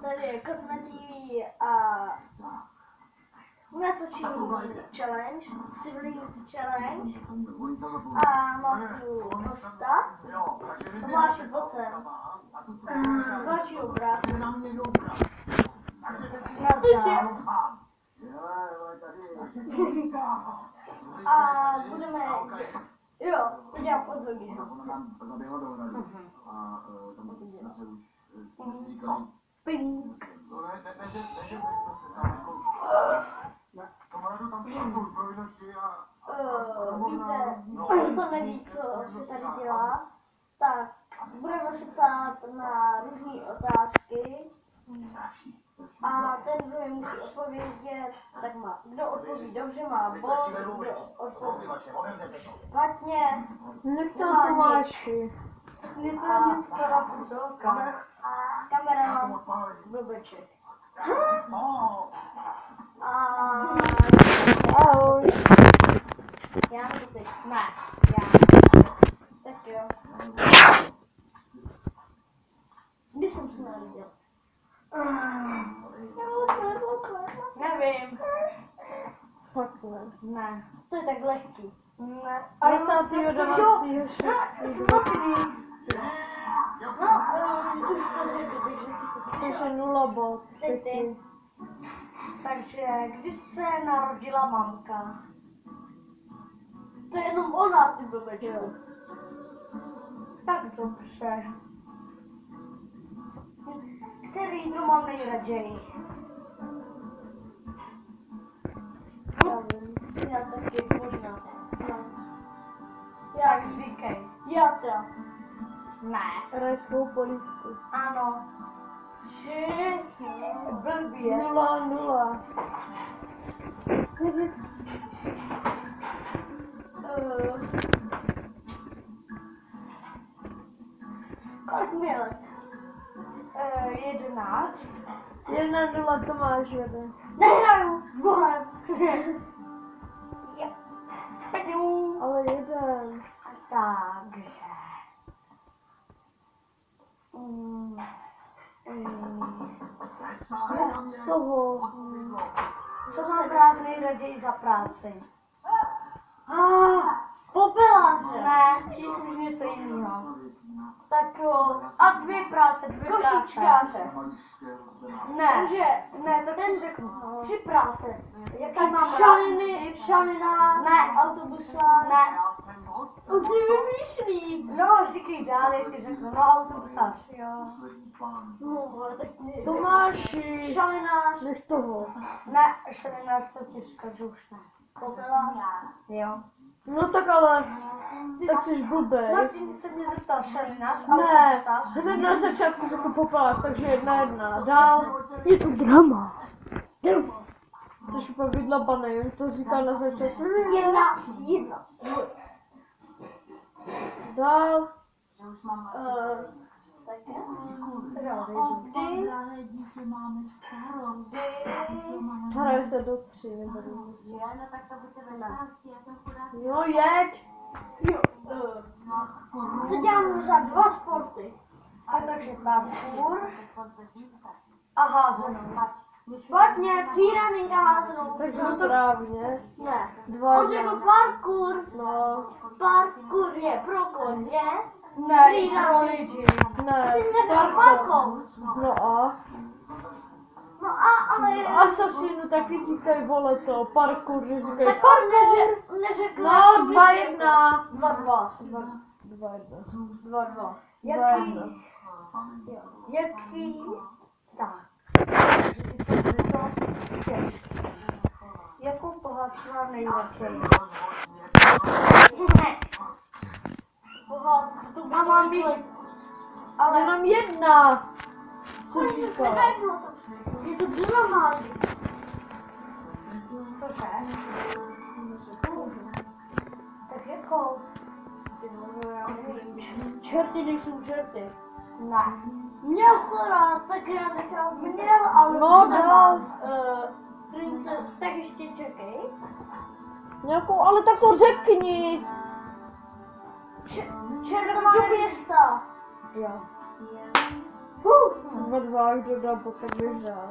tady je kosmetí a natočím challenge, Civilized challenge a mám tu hosta, Tomáše Bocen, další obraz, a budeme, jo, to dělám od druhý. Ping. Víte, to neví, co se tady dělá, tak budeme se ptát na různé otázky a ten, kdo je musí odpovědět, tak má, kdo odpoví dobře, má bod, kdo odpoví špatně, Nech to Tomáši. je to nic skoro kamera mám blbeček. Ahoj. Já nebo ty? Ne, já. Tak jo. Kdy jsem se narodil? Nevím. Fakt ne. Ne, to je tak lehký. Ne. 29.6. Takže 0 bod. Ty. Takže kdy se narodila mamka? To je jenom ona, ty blbečku. Tak dobře. Který jídlo mám nejraději? Já taky možná. No. Jak říkej. Já to. Ne. Rajskou polívku. Ano. 3. Blbě. 0. Kolik mi let? 11. 1-0 Tomáš vede. Nehraju s Bohem. Ale jeden. Takže. Z toho. Co mám brát nejraději za práci? Popeláře. Ne, už něco jiného. Tak jo, a dvě práce. Košičkáře. Ne, to ten řeknu. 3 práce. Jaký mám šaliny, šalina, ne, autobusa, ne. Už si vymýšlí. No, říkej dál, jak ti řeknu, no autobusář, jo. No, ale tak ne. Tomáši. Šalinář. Nech toho. Ne, šalinář to těžko, že už ne. Popelář. Jo. No tak ale. Tak jsi blbej. Martin se mě zeptal šalinář, Ne, autobusář. hned na začátku řekl popelář, takže 1-1. Dál. Je to drama. Což pak vydlabaný, on to říkal na začátku. 1-1. Dál. Hraje se do 3, nebo jo, jeď. Jo. To dělám za 2 sporty. A takže parkour a házenou. Špatně, freerunning a házenou. Takže správně. Ne. 2-1. On řekl parkour. No. Parkour je pro koně. Ne, Freerunning. pro lidi. Ne, Ty neřekl parkour. No a? No ale... Asasinu taky říkají, vole to, parkour, říkají Tak parkour. on neřekl... No, 2-1. 2-2. 2-1. 2-2. 2-1. Jaký? Tak. Jakou pohádku mám nejradši? Ne. Pohádku a mám být. Ale jenom 1. Co říkal? Je to bylo málo. Cože? Tak jakou? Čerty nejsou čerty. Ne. Měl to rád, tak já nechal. Měl, ale... No, dál. Tak ještě čekej. Nějakou, ale tak to řekni. Červená hvězda. Jo. 2-2, kdo dá potom vyhrál.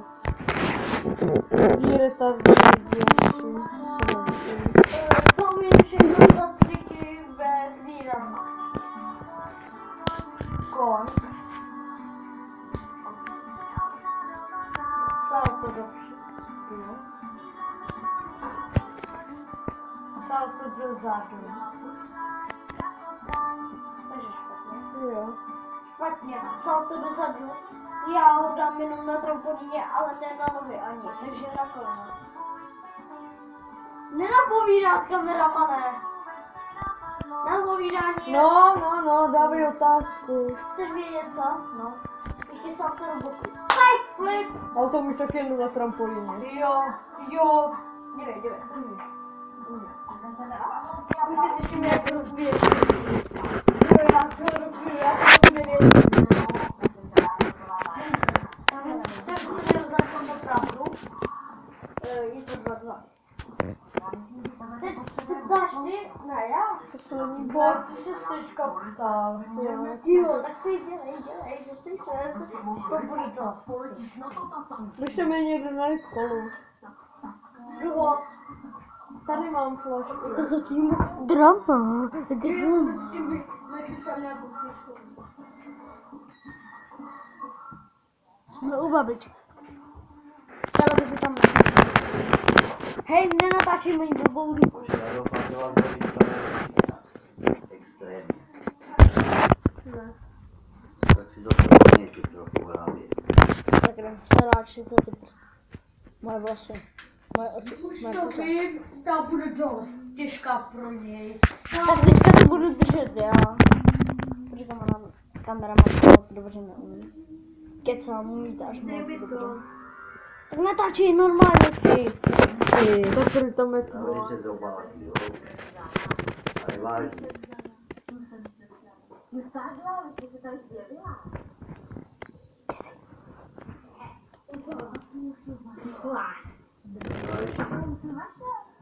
Retardovaný To mi všechno za triky ve výrama. Kon. Salto dopředu. Salto dozadu. Takže špatně. Jo. Špatně, salto dozadu. Já ho dám jenom na trampolíně, ale ne na nohy ani, takže na kolena. Nenapovídat, kameramane. Napovídání. No, dávej otázku. Chceš vědět co? No. Ještě salto do boku. Side flip. Ale to umíš taky jenom na trampolíně. Jo. Dívej. Můžete si mě jak rozbíjet. Jo, já se ho rozbiju, já se ho nevěděl. Tak bude rozdávat to pravdu. Je to 2-2. Teď se ptáš ty? Ne, já. Poslední Bo bod. sestřička ptal. Jo. Tak ty dělej, že jsi se, to bude dost. Když se mi někdo najít kolu. Druho. Tady mám flašku. To zatím drama. Jsme u babičky. Ale by se tam hej, nenatáčej mojí blbou ruku. Já doufám, že vás baví extrémně. Ne. Tak si to přesně trochu právě. Tak jdem, staráči, to ty moje vlasy. Už to vím, ta bude dost těžká pro něj. Tak teďka to budu držet, já. Protože kamera má to dobře neumí. Kecám, umíte až moc dobře. Tak natáčej normálně ty. Tak tady tam je to. Tady se zobálí, jo. Ale vážně.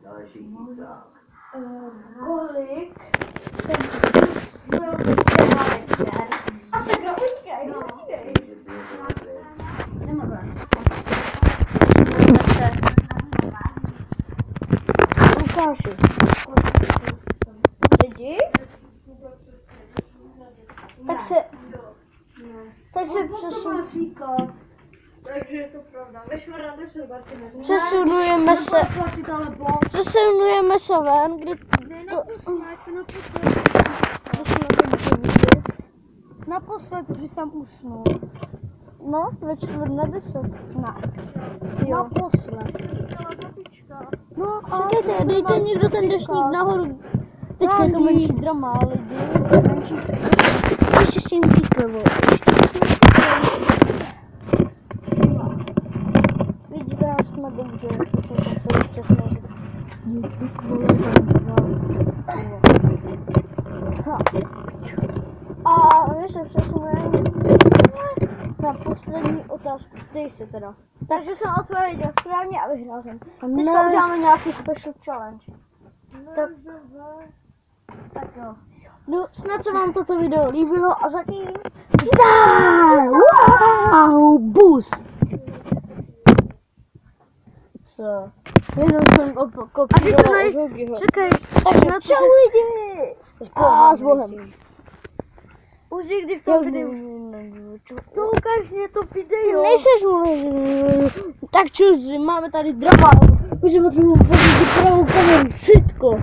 Další chyták. Kolik jsem chtěla večer? A sakra, počkej, Lukáši. Lidi? Tak se přesun... Takže je to pravda. Ve Švarande se Martine. Přesunujeme se ven, kde naposled, když jsem usnul. No, ve 9:45. Ne. Jo. Naposled. No a... Čekajte, dejte někdo ten deštník nahoru. Teďka je to menší drama, lidi. Ještě s tím výklevo. Vidíte, já jsme dobře, protože jsem se účastnil. A my se přesunujeme na poslední otázku. Dej se teda. Takže jsem odpověděl správně a vyhrál jsem. Teďka uděláme nějaký special challenge. Tak jo. No, snad se vám toto video líbilo a zatím... Zdar! Wow! Bus! Co? Jenom jsem kopíroval Žogiho. Čekaj, tak čau lidi! A s Bohem. Už někdy v tom videu. To ukáž mě to video. Nejseš mluvit. Tak čus, máme tady drama. Už potřebuji pravou kameru, všetko.